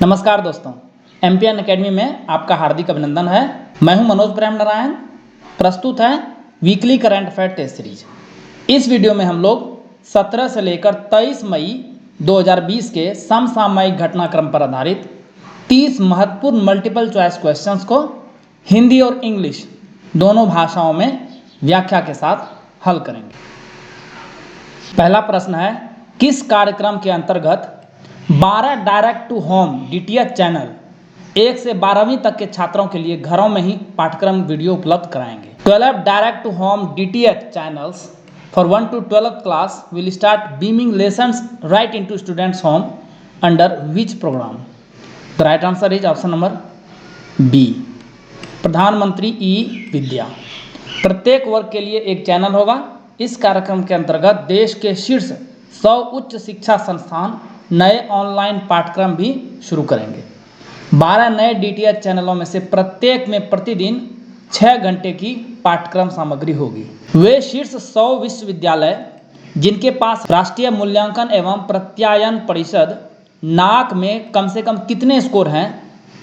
नमस्कार दोस्तों, MPN academy में आपका हार्दिक अभिनंदन है। मैं हूं मनोज प्रेम नारायण। प्रस्तुत है weekly current affair test series. इस वीडियो में हम लोग 17 से लेकर 23 मई 2020 के समसामयिक घटनाक्रम पर आधारित 30 महत्वपूर्ण मल्टीपल चॉइस क्वेश्चंस को हिंदी और इंग्लिश दोनों भाषाओं में व्याख्या के साथ हल करेंगे। पहला प्रश्न है, किस कार्यक्रम के अंतर्गत 12 direct to home DTH channel 1 से 12वीं तक के छात्रों के लिए घरों में ही पाठ्यक्रम वीडियो उपलब्ध कराएंगे। 12 direct to home DTH channels for 1 to 12th class will start beaming lessons right into students home under which programme? The right answer is option number B, प्रधानमंत्री ई विद्या। प्रत्येक वर्ग के लिए एक चैनल होगा। इस कार्यक्रम के अंतर्गत देश के शीर्ष 100 उच्च शिक्षा संस्थान नए ऑनलाइन पाठ्यक्रम भी शुरू करेंगे। 12 नए डीटीएच चैनलों में से प्रत्येक में प्रतिदिन 6 घंटे की पाठ्यक्रम सामग्री होगी। वे शीर्ष 100 विश्वविद्यालय जिनके पास राष्ट्रीय मूल्यांकन एवं प्रत्यायन परिषद नाक में कम से कम कितने स्कोर हैं,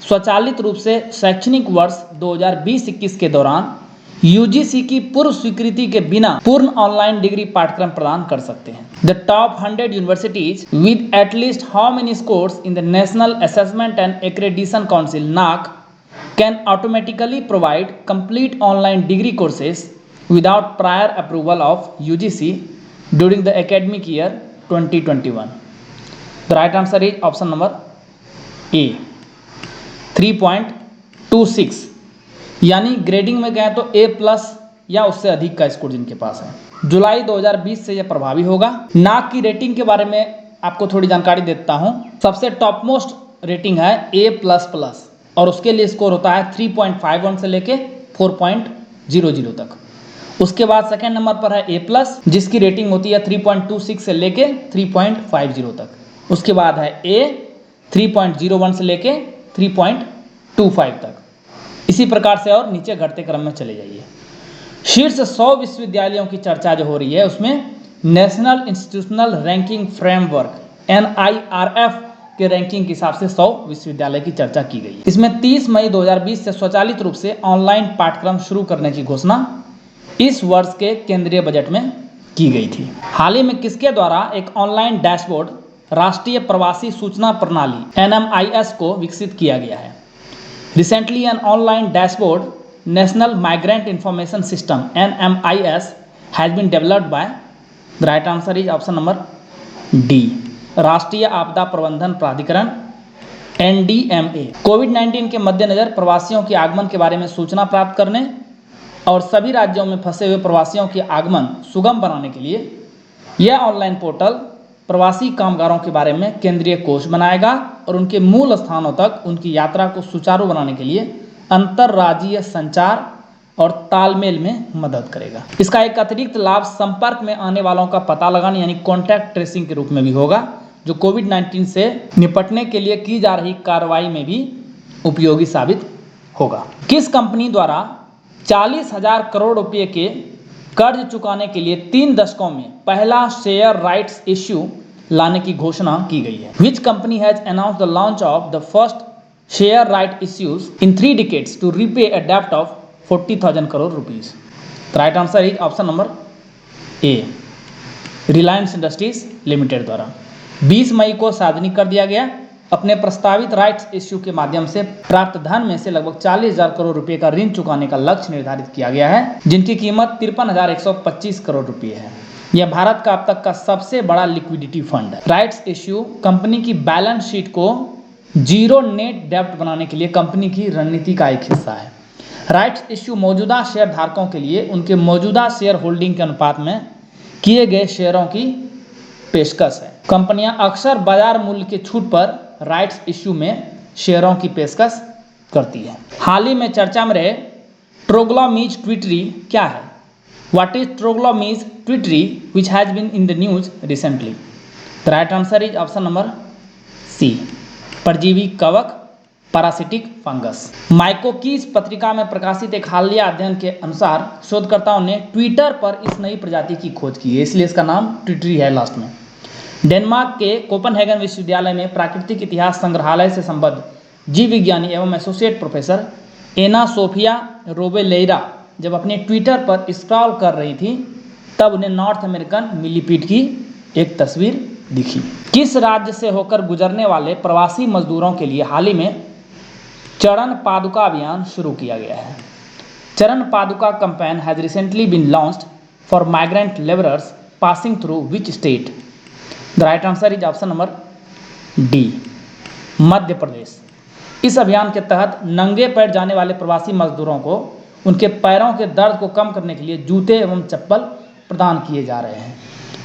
स्वचालित रूप से शैक्षणिक वर्ष 2020-21 के दौरान यूजीसी की पूर्व स्वीकृति के बिना पूर्ण ऑनलाइन डिग्री पाठ्यक्रम प्रदान कर सकते हैं। The top 100 universities with at least how many scores in the national assessment and accreditation council NAAC can automatically provide complete online degree courses without prior approval of UGC during the academic year 2021। The right answer is option number A, 3.26। यानी grading में गए तो A+ या उससे अधिक का score जिनके पास है। जुलाई 2020 से यह प्रभावी होगा। नाक की रेटिंग के बारे में आपको थोड़ी जानकारी देता हूं। सबसे टॉप मोस्ट रेटिंग है A++ और उसके लिए स्कोर होता है 3.51 से लेके 4.00 तक। उसके बाद सेकेंड नंबर पर है A+ जिसकी रेटिंग होती है 3.26 से लेके 3.50 तक। उसके बाद है A 3.01 से लेके 3.25 तक। इसी प्रकार से और नीचे घटते क्रम में चले जाइए। शीर्ष 100 विश्वविद्यालयों की चर्चा जो हो रही है उसमें national institutional ranking framework NIRF के रैंकिंग के हिसाब से 100 विश्वविद्यालय की चर्चा की गई है। इसमें 30 मई 2020 से स्वचालित रूप से ऑनलाइन पाठ्यक्रम शुरू करने की घोषणा इस वर्ष के केंद्रीय बजट में की गई थी। हाल ही में किसके द्वारा एक ऑनलाइन डैशबोर्ड राष्ट्रीय प्रवासी सूचना प्रणाली NMIS को विकसित किया गया है? Recently, an online dashboard, National Migrant Information System (NMIS) has been developed by. The right answer is option number D, राष्ट्रीय आपदा प्रबंधन प्राधिकरण NDMA। कोविड-19 के मद्देनजर प्रवासियों के आगमन के बारे में सूचना प्राप्त करने और सभी राज्यों में फंसे हुए प्रवासियों के आगमन सुगम बनाने के लिए यह ऑनलाइन पोर्टल प्रवासी कामगारों के बारे में केंद्रीय कोष बनाएगा और उनके मूल स्थानों तक उनकी यात्रा को सुचारू बनाने के लिए अंतर्राज्यीय संचार और तालमेल में मदद करेगा। इसका एक अतिरिक्त लाभ संपर्क में आने वालों का पता लगाने यानी कॉन्टैक्ट ट्रेसिंग के रूप में भी होगा, जो कोविड-19 से निपटने के लिए की जा रही कार्रवाई में भी उपयोगी साबित होगा। किस कंपनी द्वारा 40,000 करोड़ रुपये के कर्ज चुकाने के लिए 3 दशकों में पहला शेयर राइट्स इश्यू लाने की घोषणा की गई है? Which company has announced the launch of the first share right issues in 3 decades to repay a debt of 40,000 crore rupees? The right answer is option number A, Reliance Industries Limited द्वारा 20 मई को सार्वजनिक कर दिया गया। अपने प्रस्तावित rights issue के माध्यम से प्राप्त धन में से लगभग 40,000 करोड़ रुपए का ऋण चुकाने का लक्ष्य निर्धारित किया गया है, जिनकी कीमत 53,125 करोड़ रुपए है। यह भारत का अब तक का सबसे बड़ा लिक्विडिटी फंड है। राइट्स इश्यू कंपनी की बैलेंस शीट को जीरो नेट डेब्ट बनाने के लिए कंपनी की रणनीति का एक हिस्सा है। राइट्स इश्यू मौजूदा शेयर धारकों के लिए उनके मौजूदा शेयर होल्डिंग के अनुपात में किए गए शेयरों की पेशकश है। कंपनियां अक्सर बाजार मूल्य के छूट पर राइट्स इश्यू में शेयरों की पेशकश करती है। हाल ही में चर्चा में रहे ट्रोग्लोमीज ट्विटरी क्या है? What is Troglomys twitteri which has been in the news recently? The right answer is option number C, परजीवी कवक पैरासिटिक फंगस। माइकोकीज पत्रिका में प्रकाशित एक हालिया अध्ययन के अनुसार शोधकर्ताओं ने ट्विटर पर इस नई प्रजाति की खोज की है, इसलिए इसका नाम ट्विटरी है लास्ट में। डेनमार्क के कोपनहेगन विश्वविद्यालय में प्राकृतिक इतिहास संग्रहालय से संबद्ध जीव विज्ञानी एवं एसोसिएट प्रोफेसर एना सोफिया रोबेलेरा जब अपने ट्विटर पर स्क्रॉल कर रही थी तब उन्हें नॉर्थ अमेरिकन मिलीपीड की एक तस्वीर दिखी। किस राज्य से होकर गुजरने वाले प्रवासी मजदूरों के लिए हाल ही में चरण पादुका अभियान शुरू किया गया है? Charan Paduka campaign has recently been launched for migrant labourers passing through which state? The right answer is option number D, Madhya Pradesh. इस अभियान के तहत नंगे पैर जाने वाले प्रवासी मजदूरों को उनके पैरों के दर्द को कम करने के लिए जूते एवं चप्पल प्रदान किए जा रहे हैं।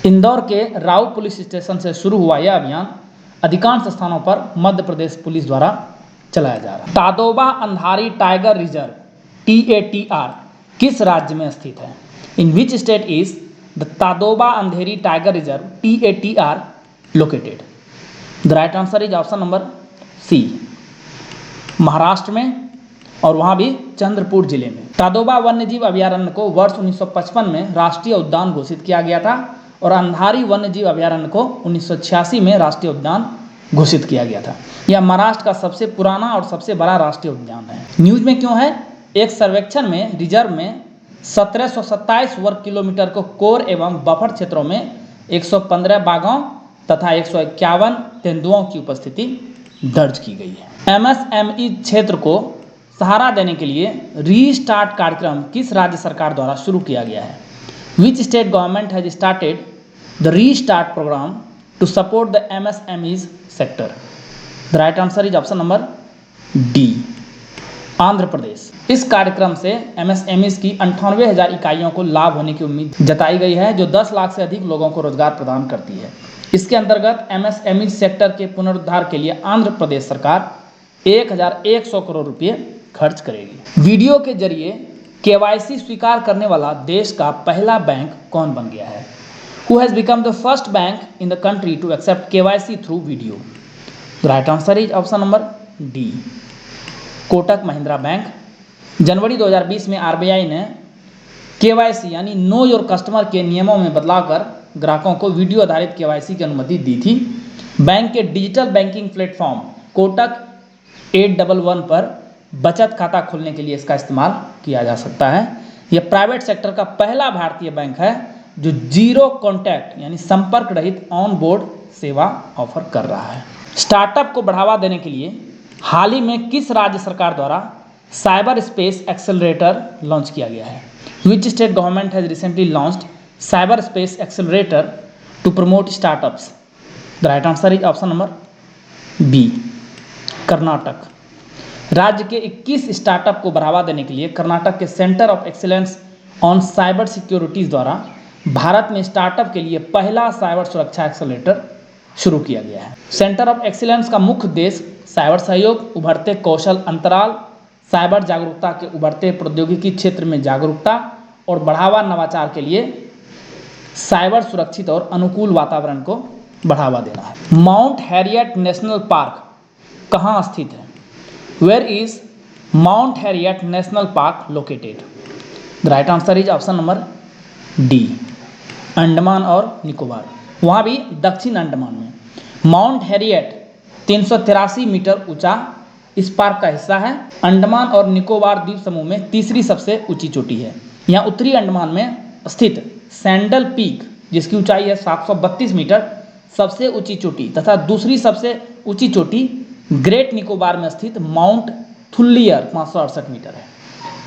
इंदौर के राऊ पुलिस स्टेशन से शुरू हुआ यह अभियान अधिकांश स्थानों पर मध्य प्रदेश पुलिस द्वारा चलाया जा रहा है। Tadoba Andhari tiger reserve TATR किस राज्य में स्थित है? In which state is the Tadoba Andhari tiger reserve TATR located? The right answer is option number C, Maharashtra में, और वहाँ भी चंद्रपुर जिले में। तादोबा वन्यजीव अभयारण्य को वर्ष 1955 में राष्ट्रीय उद्यान घोषित किया गया था और अंधारी वन्यजीव अभयारण्य को 1986 में राष्ट्रीय उद्यान घोषित किया गया था। यह महाराष्ट्र का सबसे पुराना और सबसे बड़ा राष्ट्रीय उद्यान है। न्यूज में क्यों है? एक सर्वेक्षण में रिजर्व में 1727 वर्ग किलोमीटर को कोर एवं बफर क्षेत्रों में 115 बाघों तथा 151 तेंदुओं की उपस्थिति दर्ज की गई है। MSME क्षेत्र को सहारा देने के लिए रीस्टार्ट कार्यक्रम किस राज्य सरकार द्वारा शुरू किया गया है? Which state government has started the restart programme to support the MSMEs sector? The right answer is option number D, Andhra Pradesh. इस कार्यक्रम से MSMEs की 98,000 इकाइयों को लाभ होने की उम्मीद जताई गई है, जो 10 लाख से अधिक लोगों को रोजगार प्रदान करती है। इसके अंतर्गत MSME सेक्टर के पुनरुद्धार के लिए आंध्र प्रदेश सरकार 1,100 करोड़ रुपये खर्च करेगी। वीडियो के जरिए KYC स्वीकार करने वाला देश का पहला बैंक कौन बन गया है? Who has become the first bank in the country to accept KYC through video? The right answer is option number D, Kotak Mahindra bank. जनवरी 2020 में RBI ने KYC यानी नो योर कस्टमर के नियमों में बदलाव कर ग्राहकों को वीडियो आधारित KYC की अनुमति दी थी। बैंक के डिजिटल बैंकिंग प्लेटफॉर्म कोटक 811 पर बचत खाता खोलने के लिए इसका इस्तेमाल किया जा सकता है। यह प्राइवेट सेक्टर का पहला भारतीय बैंक है जो जीरो कॉन्टैक्ट यानी संपर्क रहित ऑन बोर्ड सेवा ऑफर कर रहा है। स्टार्टअप को बढ़ावा देने के लिए हाल ही में किस राज्य सरकार द्वारा साइबर स्पेस एक्सेलरेटर लॉन्च किया गया है? Which state government has recently launched cyber space accelerator to promote startups? The right answer is option number B, Karnataka. राज्य के 21 स्टार्टअप को बढ़ावा देने के लिए कर्नाटक के centre of excellence on cyber securities द्वारा भारत में स्टार्टअप के लिए पहला साइबर सुरक्षा एक्सेलरेटर शुरू किया गया है। सेंटर ऑफ एक्सीलेंस का मुख्य उद्देश्य साइबर सहयोग, उभरते कौशल अंतराल, साइबर जागरूकता के उभरते प्रौद्योगिकी क्षेत्र में जागरूकता और बढ़ावा नवाचार के लिए साइबर सुरक्षित और अनुकूल वातावरण को बढ़ावा देना है। माउंट हैरियट नेशनल पार्क कहाँ स्थित है? Where is Mount Harriet National Park located? The right answer is option number D, Andaman और निकोबार। वहाँ भी दक्षिण अंडमान में। माउंट हैरियट 383 मीटर ऊंचा इस पार्क का हिस्सा है। अंडमान और निकोबार द्वीप समूह में तीसरी सबसे ऊंची चोटी है। यहाँ उत्तरी अंडमान में स्थित सैंडल पीक जिसकी ऊंचाई है 732 मीटर सबसे ऊंची चोटी तथा दूसरी सबसे ऊंची चोटी ग्रेट निकोबार में स्थित माउंट थुल्लियर 568 मीटर है।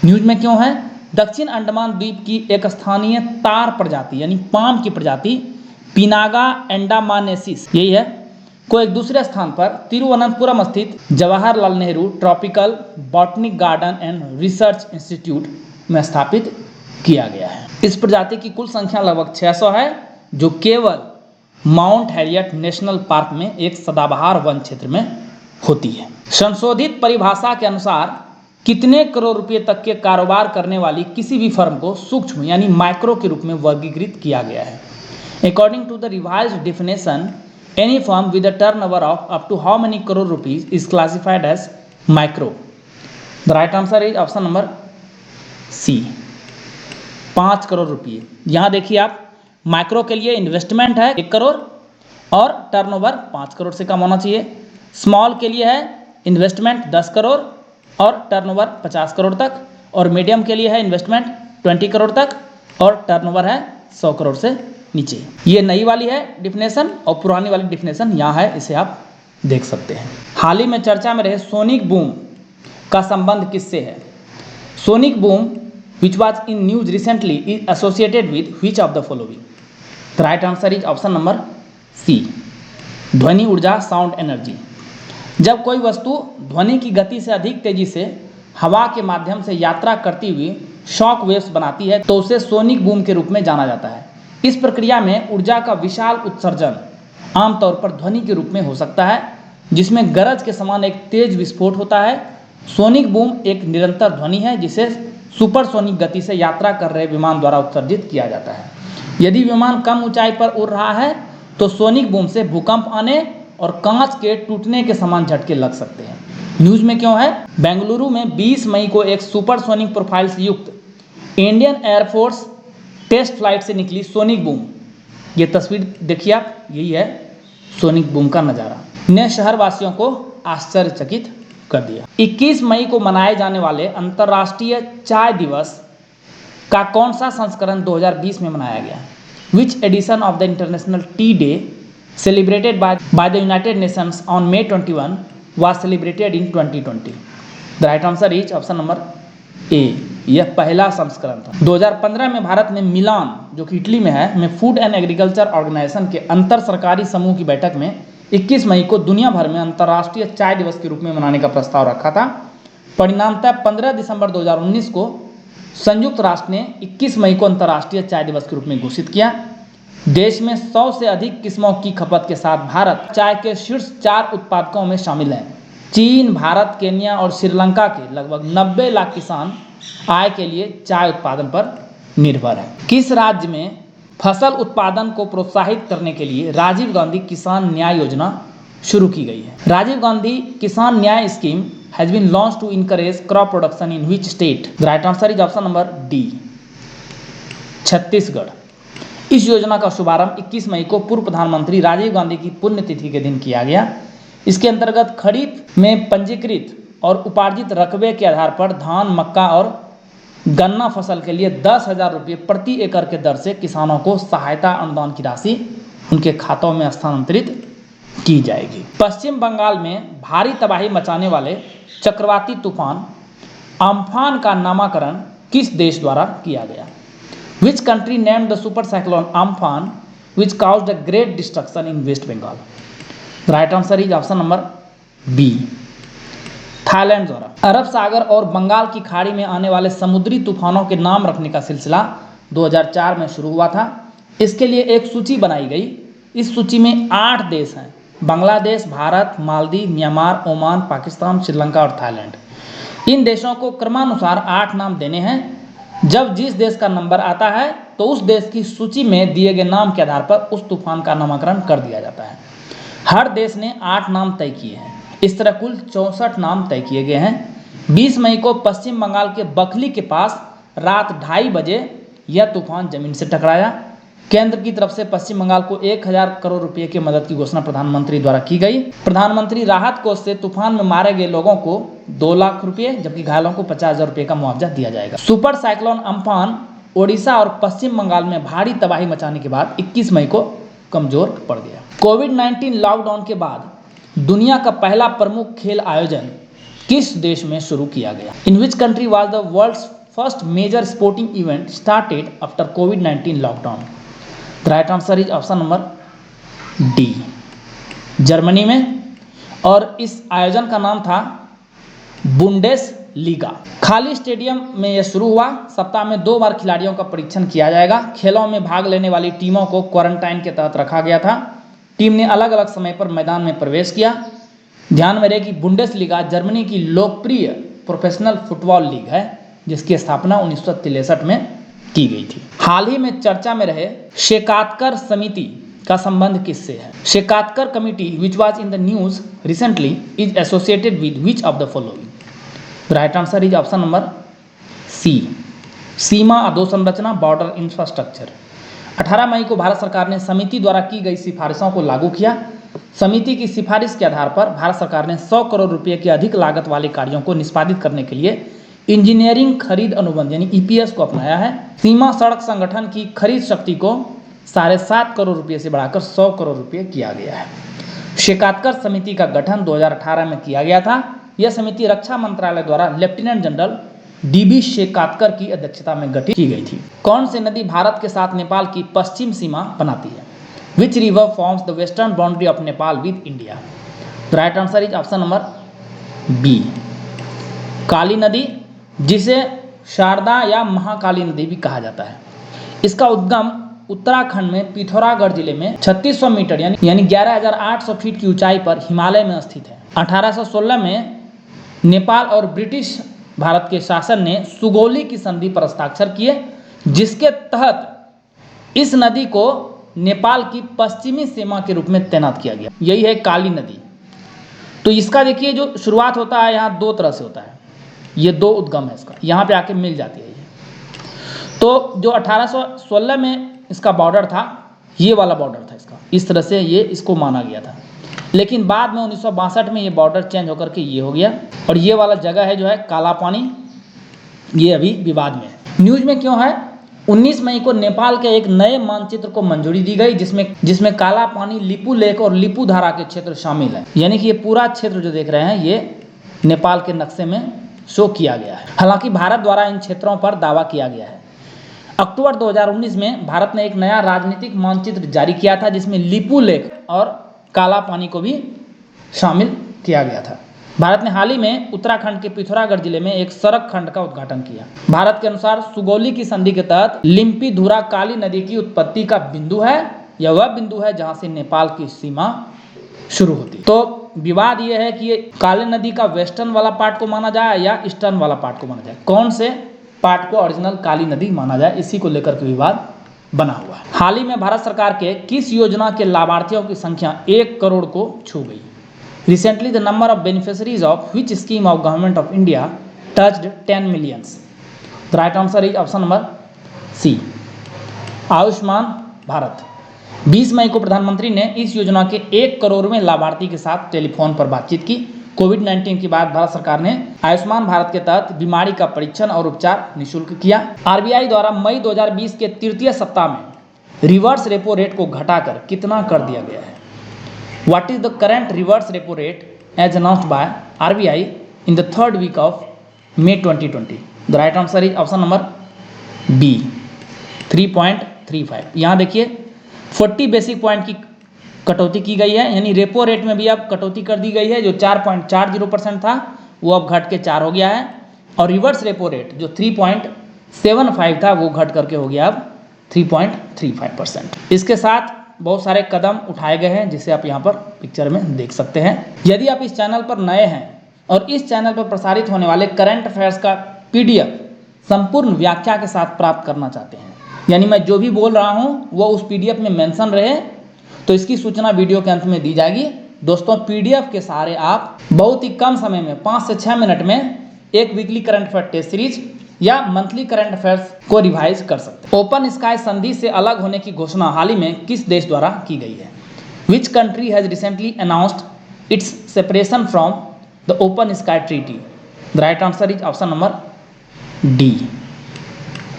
न्यूज में क्यों है? दक्षिण अंडमान द्वीप की एक स्थानीय तार प्रजाति यानी पाम की प्रजाति पिनागा एंडामानेसिस यही है को एक दूसरे स्थान पर तिरुवनंतपुरम स्थित Jawaharlal Nehru tropical botanic garden and research institute में स्थापित किया गया है। इस प्रजाति की कुल संख्या लगभग 600 है जो केवल माउंट हैरियट नेशनल पार्क में एक सदाबहार वन क्षेत्र में होती है। संशोधित परिभाषा के अनुसार कितने करोड़ रुपए तक के कारोबार करने वाली किसी भी फर्म को सूक्ष्म यानी माइक्रो के रूप में वर्गीकृत किया गया है? According to the revised definition, any firm with a turnover of up to how many crore rupees is classified as micro? The right answer is option number C, 5 crore रुपये। यहाँ देखिए आप, माइक्रो के लिए इन्वेस्टमेंट है 1 करोड़, और टर्नओवर 5 करोड़ से कम होना चाहिए। स्मॉल के लिए है इन्वेस्टमेंट 10 करोड़ और टर्नओवर 50 करोड़ तक, और मीडियम के लिए है इन्वेस्टमेंट 20 करोड़ तक और टर्नओवर है 100 करोड़ से नीचे। ये नई वाली है डिफिनेशन और पुरानी वाली डिफिनेशन यहाँ है, इसे आप देख सकते हैं। हाल ही में चर्चा में रहे सोनिक बूम का संबंध किससे है? Sonic boom which was in news recently is associated with which of the following? The right answer is option number C, ध्वनि ऊर्जा, साउंड एनर्जी। जब कोई वस्तु ध्वनि की गति से अधिक तेजी से हवा के माध्यम से यात्रा करती हुई शॉक वेव्स बनाती है तो उसे सोनिक बूम के रूप में जाना जाता है। इस प्रक्रिया में ऊर्जा का विशाल उत्सर्जन आमतौर पर ध्वनि के रूप में हो सकता है, जिसमें गरज के समान एक तेज विस्फोट होता है। सोनिक बूम एक निरंतर ध्वनि है जिसे सुपरसोनिक गति से यात्रा कर रहे विमान द्वारा उत्सर्जित किया जाता है। यदि विमान कम ऊंचाई पर उड़ रहा है तो सोनिक बूम से भूकंप आने और कांच के टूटने के समान झटके लग सकते हैं। न्यूज में क्यों है? बेंगलुरु में 20 मई को एक सुपरसोनिक प्रोफाइल से युक्त इंडियन एयरफोर्स टेस्ट फ्लाइट से निकली सोनिक बूम, ये तस्वीर देखिए आप, यही है सोनिक बूम का नज़ारा, ने शहरवासियों को आश्चर्यचकित कर दिया। 21 मई को मनाए जाने वाले अंतर्राष्ट्रीय चाय दिवस का कौन सा संस्करण 2020 में मनाया गया? Which edition of the international T day celebrated by the United Nations on May 21 was celebrated in 2020? The right answer is option number ए, यह पहला संस्करण था। 2015 में भारत में मिलान, जो कि इटली में है, में फूड एंड एग्रीकल्चर ऑर्गेनाइजेशन के अंतर सरकारी समूह की बैठक में 21 मई को दुनिया भर में अंतर्राष्ट्रीय चाय दिवस के रूप में मनाने का प्रस्ताव रखा था। परिणामतः 15 दिसंबर 2019 को संयुक्त राष्ट्र ने 21 मई को अंतर्राष्ट्रीय चाय दिवस के रूप में घोषित किया। देश में 100 से अधिक किस्मों की खपत के साथ भारत चाय के शीर्ष 4 उत्पादकों में शामिल है। चीन, भारत, केन्या और श्रीलंका के लगभग 90 लाख किसान आय के लिए चाय उत्पादन पर निर्भर है। किस राज्य में फसल उत्पादन को प्रोत्साहित करने के लिए राजीव गांधी किसान न्याय योजना शुरू की गई है? Rajiv Gandhi Kisan Nyay scheme has been launch to encourage crop production in which state? The right answer is option number D, Chhattisgarh. इस योजना का शुभारंभ 21 मई को पूर्व प्रधानमंत्री राजीव गांधी की पुण्यतिथि के दिन किया गया। इसके अंतर्गत खरीफ में पंजीकृत और उपार्जित रकबे के आधार पर धान, मक्का और गन्ना फसल के लिए 10,000 रुपये प्रति एकड़ के दर से किसानों को सहायता अनुदान की राशि उनके खातों में स्थानांतरित की जाएगी। पश्चिम बंगाल में भारी तबाही मचाने वाले चक्रवाती तूफान अम्फान का नामकरण किस देश द्वारा किया गया? Which country named the super cyclone Amphan which caused a great destruction in West Bengal? The right answer is option number B, Thailand द्वारा। अरब सागर और बंगाल की खाड़ी में आने वाले समुद्री तूफानों के नाम रखने का सिलसिला 2004 में शुरू हुआ था। इसके लिए एक सूची बनाई गई। इस सूची में 8 देश हैं: बांग्लादेश, भारत, मालदीव, म्यांमार, ओमान, पाकिस्तान, श्रीलंका और थाईलैंड। इन देशों को क्रमानुसार 8 नाम देने हैं। जब जिस देश का नंबर आता है तो उस देश की सूची में दिए गए नाम के आधार पर उस तूफान का नामकरण कर दिया जाता है। हर देश ने 8 नाम तय किए हैं। इस तरह कुल 64 नाम तय किए गए हैं। 20 मई को पश्चिम बंगाल के बखली के पास रात 2:30 बजे यह तूफान जमीन से टकराया। केंद्र की तरफ से पश्चिम बंगाल को 1000 करोड़ रुपए की मदद की घोषणा प्रधानमंत्री द्वारा की गई। प्रधानमंत्री राहत कोष से तूफान में मारे गए लोगों को 2 लाख रुपए जबकि घायलों को 50,000 रुपए का मुआवजा दिया जाएगा। सुपर साइक्लोन अम्फान ओडिशा और पश्चिम बंगाल में भारी तबाही मचाने के बाद 21 मई को कमजोर पड़ गया। कोविड-19 लॉकडाउन के बाद दुनिया का पहला प्रमुख खेल आयोजन किस देश में शुरू किया गया? In which country was the world's first major sporting event started after कोविड-19 lockdown? The right answer is option number D, Germany में। और इस आयोजन का नाम था बुंडेस लीगा। खाली स्टेडियम में यह शुरू हुआ। सप्ताह में 2 बार खिलाड़ियों का परीक्षण किया जाएगा। खेलों में भाग लेने वाली टीमों को क्वारंटाइन के तहत रखा गया था। टीम ने अलग अलग समय पर मैदान में प्रवेश किया। ध्यान में रहे कि बुंडेस लीगा जर्मनी की लोकप्रिय प्रोफेशनल फुटबॉल लीग है जिसकी स्थापना 1963 में की गई थी। हाल ही में चर्चा में रहे शेकातकर समिति का संबंध किससे है? Shekatkar committee which was in the news recently is associated with which of the following? Right answer is option number C, सीमा अधोसंरचना, बॉर्डर इंफ्रास्ट्रक्चर। 18 मई को भारत सरकार ने समिति द्वारा की गई सिफारिशों को लागू किया। समिति की सिफारिश के आधार पर भारत सरकार ने 100 करोड़ रुपये के अधिक लागत वाले कार्यों को निष्पादित करने के लिए इंजीनियरिंग खरीद अनुबंध यानी ईपीएस को अपनाया है। सीमा सड़क संगठन की खरीद शक्ति को 7.5 करोड़ रुपये से बढ़ाकर 100 करोड़ रुपये किया गया है। शेकातकर समिति का गठन 2018 में किया गया था। यह समिति रक्षा मंत्रालय द्वारा लेफ्टिनेंट जनरल डीबी शेकातकर की अध्यक्षता में गठित की गई थी। कौन सी नदी भारत के साथ नेपाल की पश्चिम सीमा बनाती है? Which river forms the western boundary of Nepal with India? The right answer is option number B, Kali नदी, जिसे शारदा या महाकाली नदी भी कहा जाता है। इसका उद्गम उत्तराखंड में पिथौरागढ़ जिले में 3600 मीटर यानी 11,800 फीट की ऊंचाई पर हिमालय में स्थित है। 1816 में नेपाल और ब्रिटिश भारत के शासन ने सुगौली की संधि पर हस्ताक्षर किए, जिसके तहत इस नदी को नेपाल की पश्चिमी सीमा के रूप में तैनात किया गया। यही है काली नदी। तो इसका देखिए जो शुरुआत होता है यहाँ 2 तरह से होता है, ये 2 उद्गम है इसका, यहाँ पे आके मिल जाती है ये। तो जो 1816 में इसका बॉर्डर था, ये वाला बॉर्डर था इसका, इस तरह से ये इसको माना गया था। लेकिन बाद में 1962 में ये बॉर्डर चेंज होकर के ये हो गया, और ये वाला जगह है जो है काला पानी, ये अभी विवाद में है। न्यूज में क्यों है? 19 मई को नेपाल के एक नए मानचित्र को मंजूरी दी गई, जिसमें काला पानी, लिपू लेक और लिपू धारा के क्षेत्र शामिल है। यानी कि ये पूरा क्षेत्र जो देख रहे हैं ये नेपाल के नक्शे में शो किया गया है। हालांकि भारत द्वारा इन क्षेत्रों पर दावा किया गया है। अक्टूबर 2019 में भारत ने एक नया राजनीतिक मानचित्र जारी किया था, जिसमें लिपू लेक और काला पानी को भी शामिल किया गया था। भारत ने हाल ही में उत्तराखंड के पिथौरागढ़ जिले में एक सड़क खंड का उद्घाटन किया। भारत के अनुसार सुगौली की संधि के तहत लिम्पी धुरा काली नदी की उत्पत्ति का बिंदु है। यह वह बिंदु है जहां से नेपाल की सीमा शुरू होती है। तो विवाद यह है कि ये काली नदी का वेस्टर्न वाला पार्ट को माना जाए या ईस्टर्न वाला पार्ट को माना जाए, कौन से पार्ट को ओरिजिनल काली नदी माना जाए, इसी को लेकर के विवाद बना हुआ है। हाल ही में भारत सरकार के किस योजना के लाभार्थियों की संख्या 1 करोड़ को छू गई? Recently the number of beneficiaries of which scheme of government of India touched 10 millions? The right answer is option number C, Ayushman Bharat. 20 मई को प्रधानमंत्री ने इस योजना के 1 करोड़वें लाभार्थी के साथ टेलीफोन पर बातचीत की। कोविड-19 के बाद भारत सरकार ने आयुष्मान भारत के तहत बीमारी का परीक्षण और उपचार निःशुल्क किया। आरबीआई द्वारा मई 2020 के तृतीय सप्ताह में रिवर्स रेपो रेट को घटाकर कितना कर दिया गया है? What is the current reverse repo rate as announced by RBI in the 3rd week of May 2020? The right answer is option number B, 3.35। यहाँ देखिए 40 बेसिक पॉइंट की कटौती की गई है, यानी रेपो रेट में भी अब कटौती कर दी गई है। जो 4.40% था वो अब घट के 4 हो गया है, और रिवर्स रेपो रेट जो 3.75 था वो घट करके हो गया अब 3.35%। इसके साथ बहुत सारे कदम उठाए गए हैं, जिसे आप यहाँ पर पिक्चर में देख सकते हैं। यदि आप इस चैनल पर नए हैं और इस चैनल पर प्रसारित होने वाले करंट अफेयर्स का PDF संपूर्ण व्याख्या के साथ प्राप्त करना चाहते हैं, यानी मैं जो भी बोल रहा हूँ वो उस PDF में मेंशन रहे, तो इसकी सूचना वीडियो के अंत में दी जाएगी। दोस्तों PDF के सहारे आप बहुत ही कम समय में 5 से 6 मिनट में एक weekly current affair test series या मंथली करंट अफेयर्स को रिवाइज कर सकते हैं। ओपन स्काई संधि से अलग होने की घोषणा हाल ही में किस देश द्वारा की गई है? Which country has recently announced it's separation from the open sky treaty? The right answer is option number D,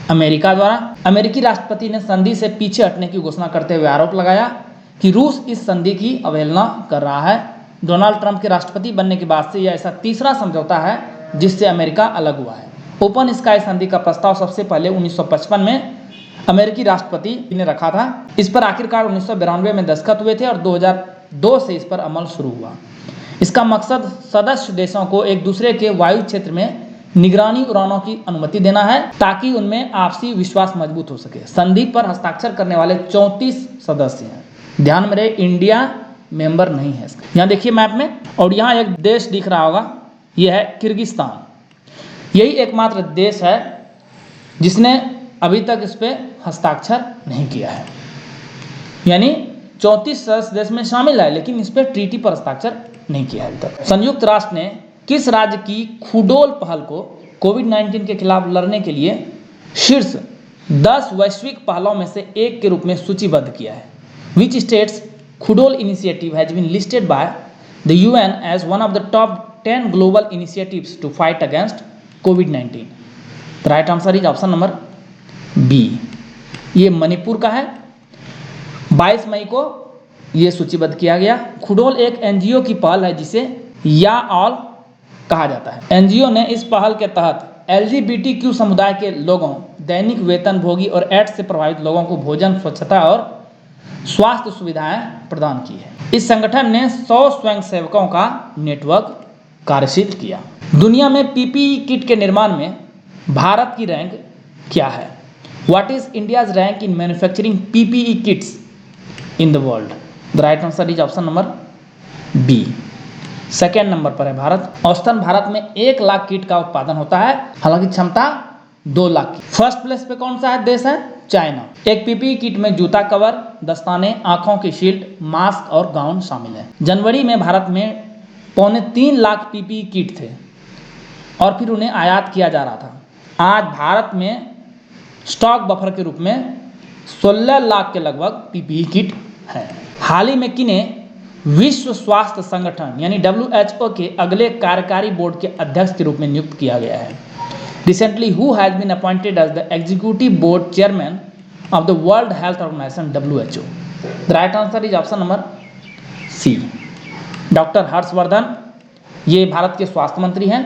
America द्वारा। अमेरिकी राष्ट्रपति ने संधि से पीछे हटने की घोषणा करते हुए आरोप लगाया कि रूस इस संधि की अवहेलना कर रहा है। डोनाल्ड ट्रंप के राष्ट्रपति बनने के बाद से यह ऐसा तीसरा समझौता है जिससे अमेरिका अलग हुआ है। ओपन स्काई संधि का प्रस्ताव सबसे पहले 1955 में अमेरिकी राष्ट्रपति ने रखा था। इस पर आखिरकार 1992 में दस्तखत हुए थे और 2002 से इस पर अमल शुरू हुआ। इसका मकसद सदस्य देशों को एक दूसरे के वायु क्षेत्र में निगरानी उड़ानों की अनुमति देना है, ताकि उनमें आपसी विश्वास मजबूत हो सके। संधि पर हस्ताक्षर करने वाले 34 सदस्य हैं। ध्यान में रहे, इंडिया मेंबर नहीं है इसका। यहाँ देखिए मैप में, और यहाँ एक देश दिख रहा होगा, यह है किर्गिस्तान। यही एकमात्र देश है जिसने अभी तक इस पर हस्ताक्षर नहीं किया है, यानी 34 सदस्य देश में शामिल है, लेकिन इस पर ट्रीटी पर हस्ताक्षर नहीं किया है अभी तक। संयुक्त राष्ट्र ने किस राज्य की खुडोल पहल को कोविड-19 के खिलाफ लड़ने के लिए शीर्ष 10 वैश्विक पहलों में से एक के रूप में सूचीबद्ध किया है। Which state's Khudol initiative has been listed by the UN as one of the top 10 global initiatives to fight against कोविड-19। The right answer is option number B. ये मणिपुर का है। 22 मई को ये सूचीबद्ध किया गया। खुडोल एक एनजीओ की पहल है जिसे या ऑल कहा जाता है। एनजीओ ने इस पहल के तहत LGBTQ समुदाय के लोगों, दैनिक वेतनभोगी और एड्स से प्रभावित लोगों को भोजन, स्वच्छता और स्वास्थ्य सुविधाएं प्रदान की है। इस संगठन ने 100 स्वयंसेवकों का नेटवर्क कार्यशील किया। दुनिया में PPE किट के निर्माण में भारत की रैंक क्या है? What is India's rank in manufacturing PPE kits in the world? The right answer is option number B. Second number पर है भारत। औसतन भारत में 1 लाख किट का उत्पादन होता है, हालांकि क्षमता 2 लाख की। फर्स्ट प्लेस पे कौन सा देश है? चाइना। एक PPE किट में जूता कवर, दस्ताने, आंखों की शील्ड, मास्क और गाउन शामिल है। जनवरी में भारत में 2.25 लाख PPE किट थे और फिर उन्हें आयात किया जा रहा था। आज भारत में स्टॉक बफर के रूप में 16 लाख के लगभग PPE किट है। हाल ही में किन्हें विश्व स्वास्थ्य संगठन यानी WHO के अगले कार्यकारी बोर्ड के अध्यक्ष के रूप में नियुक्त किया गया है? Recently who has been appointed as the executive board chairman of the World Health Organization WHO? The right answer is option number C, doctor Harshvardhan. ये भारत के स्वास्थ्य मंत्री हैं।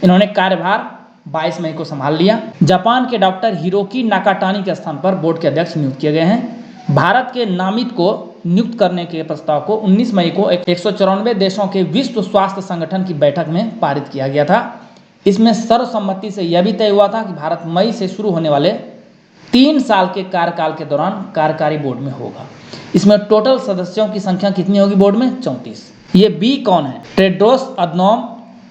इन्होंने कार्यभार 22 मई को संभाल लिया। जापान के डॉक्टर हिरोकी नाकाटानी के स्थान पर बोर्ड के अध्यक्ष नियुक्त किए गए हैं। भारत के नामित को नियुक्त करने के प्रस्ताव को 19 मई को 194 देशों के विश्व स्वास्थ्य संगठन की बैठक में पारित किया गया था। इसमें सर्वसम्मति से यह भी तय हुआ था कि भारत मई से शुरू होने वाले 3 साल के कार्यकाल के दौरान कार्यकारी बोर्ड में होगा। इसमें टोटल सदस्यों की संख्या कितनी होगी बोर्ड में? 34। ये बी कौन है? Tedros Adhanom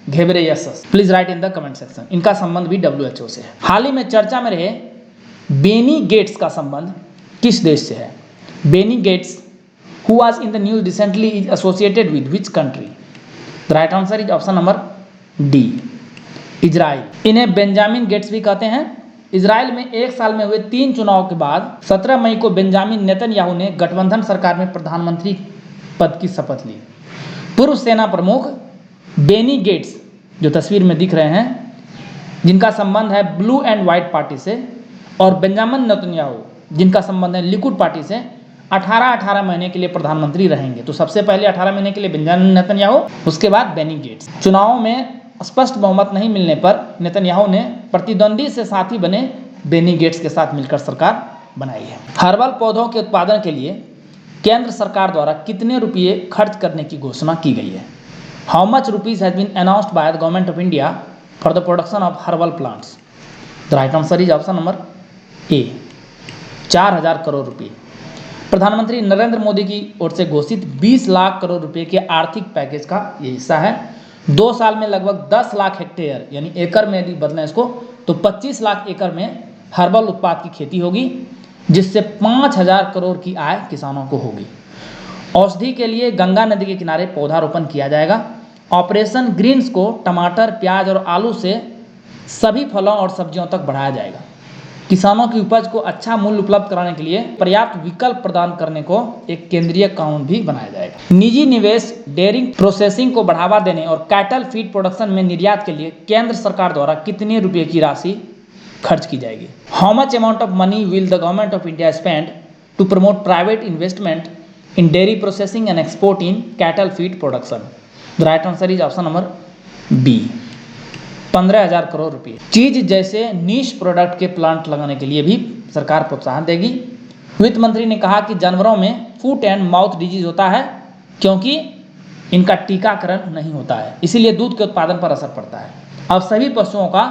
Ghebreyesus. Please right in the comment section. इनका संबंध भी WHO से है। हाल ही में चर्चा में रहे बेनी गेट्स का संबंध किस देश से है? Benny Gates who was in the news recently is associated with which country? The right answer is option number D, Israel. इन्हें बेंजामिन गेट्स भी कहते हैं। इजराइल में एक साल में हुए 3 चुनाव के बाद 17 मई को बेंजामिन नेतन्याहू ने गठबंधन सरकार में प्रधानमंत्री पद की शपथ ली। पूर्व सेना प्रमुख बेनी गेट्स जो तस्वीर में दिख रहे हैं, जिनका संबंध है ब्लू एंड व्हाइट पार्टी से, और बेंजामिन नेतन्याहू जिनका संबंध है लिकुड पार्टी से, 18 महीने के लिए प्रधानमंत्री रहेंगे। तो सबसे पहले 18 महीने के लिए बेंजामिन नेतन्याहू, उसके बाद बेनी गेट्स। चुनावों में स्पष्ट बहुमत नहीं मिलने पर नेतन्याहू ने प्रतिद्वंदी से साथी बने बेनी गेट्स के साथ मिलकर सरकार बनाई है। हर्बल पौधों के उत्पादन के लिए केंद्र सरकार द्वारा कितने रुपये खर्च करने की घोषणा की गई है? How much rupees has been announced by the government of India for the production of herbal plants? The right answer is option number A, 4000 crore रुपये। प्रधानमंत्री नरेंद्र मोदी की ओर से घोषित 20 लाख करोड़ रुपए के आर्थिक पैकेज का ये हिस्सा है। 2 साल में लगभग 10 लाख हेक्टेयर यानी एकड़ में यदि बदलें इसको तो 25 लाख एकड़ में हर्बल उत्पाद की खेती होगी, जिससे 5000 करोड़ की आय किसानों को होगी। औषधि के लिए गंगा नदी के किनारे पौधारोपण किया जाएगा। ऑपरेशन ग्रीन्स को टमाटर, प्याज और आलू से सभी फलों और सब्जियों तक बढ़ाया जाएगा। किसानों की उपज को अच्छा मूल्य उपलब्ध कराने के लिए पर्याप्त विकल्प प्रदान करने को एक केंद्रीय कानून भी बनाया जाएगा। निजी निवेश डेयरी प्रोसेसिंग को बढ़ावा देने और कैटल फीड प्रोडक्शन में निर्यात के लिए केंद्र सरकार द्वारा कितने रुपए की राशि खर्च की जाएगी? How much amount of money will the government of India spend to promote private investment in dairy processing and export in cattle feed production? The right answer is option number B, 15,000 crore रुपये। चीज जैसे नीश product के plant लगाने के लिए भी सरकार प्रोत्साहन देगी। वित्त मंत्री ने कहा कि जानवरों में फुट एंड माउथ डिजीज होता है क्योंकि इनका टीकाकरण नहीं होता है, इसीलिए दूध के उत्पादन पर असर पड़ता है। अब सभी पशुओं का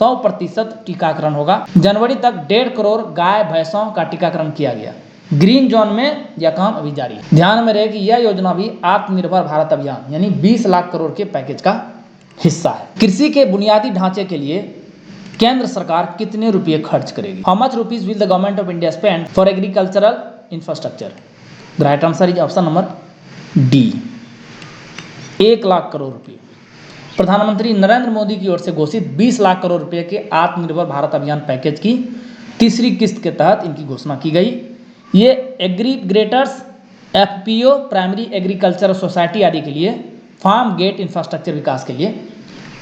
100% टीकाकरण होगा। जनवरी तक 1.5 करोड़ गाय भैंसों का टीकाकरण किया गया। ग्रीन जोन में यह काम अभी जारी है। ध्यान में रहे कि यह योजना भी आत्मनिर्भर भारत अभियान यानी 20 लाख करोड़ के पैकेज का हिस्सा है। कृषि के बुनियादी ढांचे के लिए केंद्र सरकार कितने रुपये खर्च करेगी? How much rupees will the government of India spend for agricultural infrastructure? The right answer is option number D, 1 lakh crore रुपये। प्रधानमंत्री नरेंद्र मोदी की ओर से घोषित 20 लाख करोड़ रुपये के आत्मनिर्भर भारत अभियान पैकेज की तीसरी किस्त के तहत इनकी घोषणा की गई। ये एग्रीग्रेटर्स, एफपीओ, प्राइमरी एग्रीकल्चर सोसाइटी आदि के लिए फार्म गेट इंफ्रास्ट्रक्चर विकास के लिए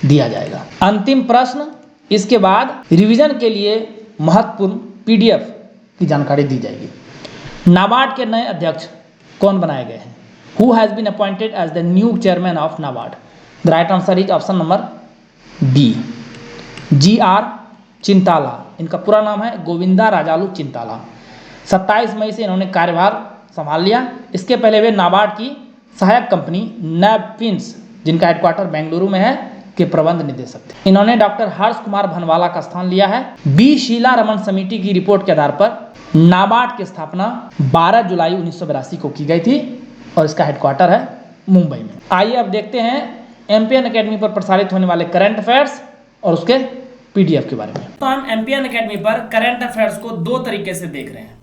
दिया जाएगा। अंतिम प्रश्न, इसके बाद रिवीजन के लिए महत्वपूर्ण पीडीएफ की जानकारी दी जाएगी। नाबार्ड के नए अध्यक्ष कौन बनाए गए हैं? Who has been appointed as the new chairman of NABARD? The right answer is option number D, GR Chintala. इनका पूरा नाम है गोविंदा राजालू चिंताला। 27 मई से इन्होंने कार्यभार संभाल लिया। इसके पहले वे नाबार्ड की सहायक कंपनी नैपफिन्स, जिनका हेडक्वार्टर बेंगलुरु में है, के प्रबंध निदेशक थे। इन्होंने डॉक्टर हर्ष कुमार भनवाला का स्थान लिया है। बी शीला रमन समिति की रिपोर्ट के आधार पर नाबार्ड की स्थापना 12 जुलाई 1982 को की गई थी और इसका हेडक्वार्टर है मुंबई में। आइए अब देखते हैं एमपीएन एकेडमी पर प्रसारित होने वाले करंट अफेयर्स और उसके पीडीएफ के बारे में। तो हम एमपीएन एकेडमी पर करंट अफेयर्स को दो तरीके से देख रहे हैं।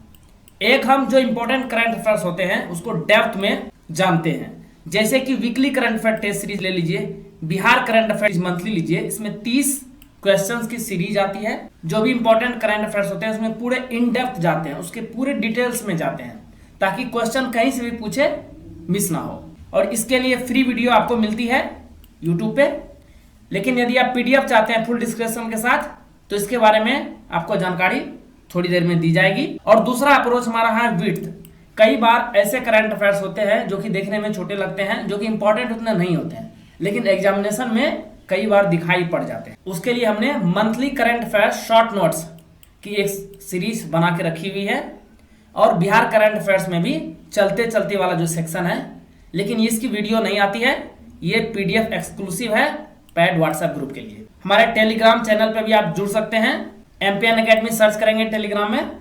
एक, हम जो इंपॉर्टेंट करंट अफेयर्स होते हैं उसको डेप्थ में जानते हैं, जैसे कि weekly current affair test series ले लीजिए, बिहार करंट अफेयर्स मंथली लीजिए। इसमें 30 क्वेश्चंस की सीरीज आती है। जो भी इंपॉर्टेंट करंट अफेयर्स होते हैं उसमें पूरे इन डेप्थ जाते हैं, उसके पूरे डिटेल्स में जाते हैं, ताकि क्वेश्चन कहीं से भी पूछे मिस ना हो। और इसके लिए फ्री वीडियो आपको मिलती है यूट्यूब पे। लेकिन यदि आप पीडीएफ चाहते हैं फुल डिस्क्रिप्शन के साथ, तो इसके बारे में आपको जानकारी थोड़ी देर में दी जाएगी। और दूसरा अप्रोच हमारा है विड्थ। कई बार ऐसे करंट अफेयर्स होते हैं जो कि देखने में छोटे लगते हैं, जो कि इंपॉर्टेंट उतने नहीं होते हैं, लेकिन एग्जामिनेशन में कई बार दिखाई पड़ जाते हैं। उसके लिए हमने monthly current affairs short notes की एक सीरीज बना के रखी हुई है। और बिहार करंट अफेयर्स में भी चलते चलते वाला जो सेक्शन है, लेकिन इसकी वीडियो नहीं आती है, ये पीडीएफ एक्सक्लूसिव है पैड व्हाट्सएप ग्रुप के लिए। हमारे टेलीग्राम चैनल पे भी आप जुड़ सकते हैं। एमपीएन एकेडमी सर्च करेंगे टेलीग्राम में,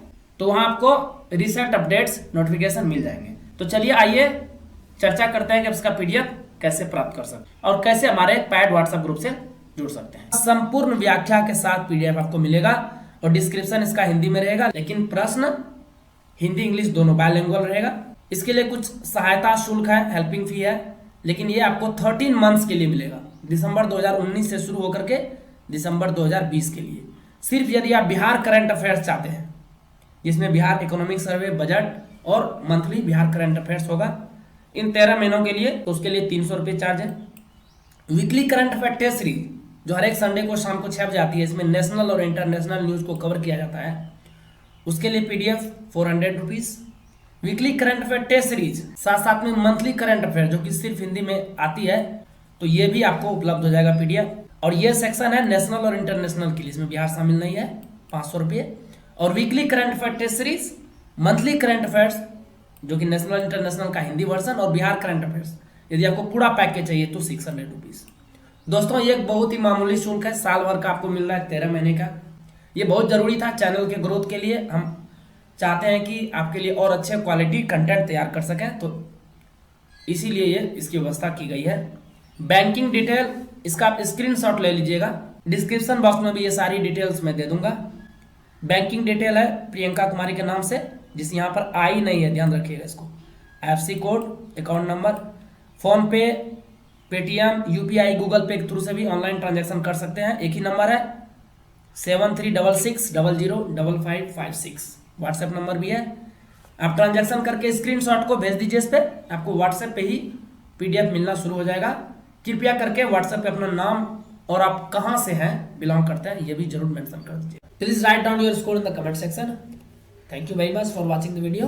तो वहां आपको रिसेंट अपडेट्स नोटिफिकेशन मिल जाएंगे। तो चलिए आइए चर्चा करते हैं कि इसका पीडीएफ कैसे प्राप्त कर सकते और कैसे हमारे पैड व्हाट्सएप ग्रुप से जुड़ सकते हैं। संपूर्ण व्याख्या के साथ पीडीएफ आपको मिलेगा और डिस्क्रिप्शन इसका हिंदी में रहेगा, लेकिन प्रश्न हिंदी इंग्लिश दोनों बायलिंगुअल रहेगा। इसके लिए कुछ सहायता शुल्क है, हेल्पिंग फी है, लेकिन ये आपको 13 मंथ्स के लिए मिलेगा। दिसंबर 2019 से शुरू होकर के दिसंबर 2020 के लिए। सिर्फ यदि आप बिहार करंट अफेयर्स चाहते हैं, जिसमें बिहार इकोनॉमिक सर्वे, बजट और मंथली बिहार करंट अफेयर्स होगा, इन 13 महीनों के लिए, तो उसके लिए 300 रुपये चार्ज है। Weekly current affair test series जो हर एक संडे को शाम को 6 बजे आती है, इसमें नेशनल और इंटरनेशनल न्यूज को कवर किया जाता है, उसके लिए PDF 400 rupees. Weekly current affair test series साथ साथ में मंथली करंट अफेयर जो कि सिर्फ हिंदी में आती है, तो ये भी आपको उपलब्ध हो जाएगा पीडीएफ। और ये सेक्शन है नेशनल और इंटरनेशनल के लिए, इसमें बिहार शामिल नहीं है, 500 रुपये। और weekly current affair test series, monthly current affairs जो कि नेशनल इंटरनेशनल का हिंदी वर्जन, और बिहार करंट अफेयर्स यदि आपको पूरा पैकेज चाहिए तो 600 रुपीज। दोस्तों ये एक बहुत ही मामूली शुल्क है, साल भर का आपको मिल रहा है 13 महीने का। ये बहुत जरूरी था चैनल के ग्रोथ के लिए। हम चाहते हैं कि आपके लिए और अच्छे क्वालिटी कंटेंट तैयार कर सकें, तो इसीलिए ये इसकी व्यवस्था की गई है। बैंकिंग डिटेल, इसका आप स्क्रीनशॉट ले लीजिएगा, डिस्क्रिप्शन बॉक्स में भी ये सारी डिटेल्स मैं दे दूंगा। बैंकिंग डिटेल है प्रियंका कुमारी के नाम से, जिस यहाँ पर आई नहीं है, ध्यान रखिएगा इसको। FC code, account number, phone पे, पेटीएम, यूपीआई, गूगल पे के थ्रू से भी ऑनलाइन ट्रांजैक्शन कर सकते हैं। एक ही नंबर है 7366005556, व्हाट्सएप नंबर भी है। आप ट्रांजैक्शन करके स्क्रीनशॉट को भेज दीजिए इस पर, आपको व्हाट्सएप पे ही पीडीएफ मिलना शुरू हो जाएगा। कृपया करके व्हाट्सएप पे अपना नाम और आप कहां से हैं, बिलोंग करते हैं, ये भी जरूर मेंशन कर दीजिए। Please write down your score in the comment section. Thank you very much for watching the video.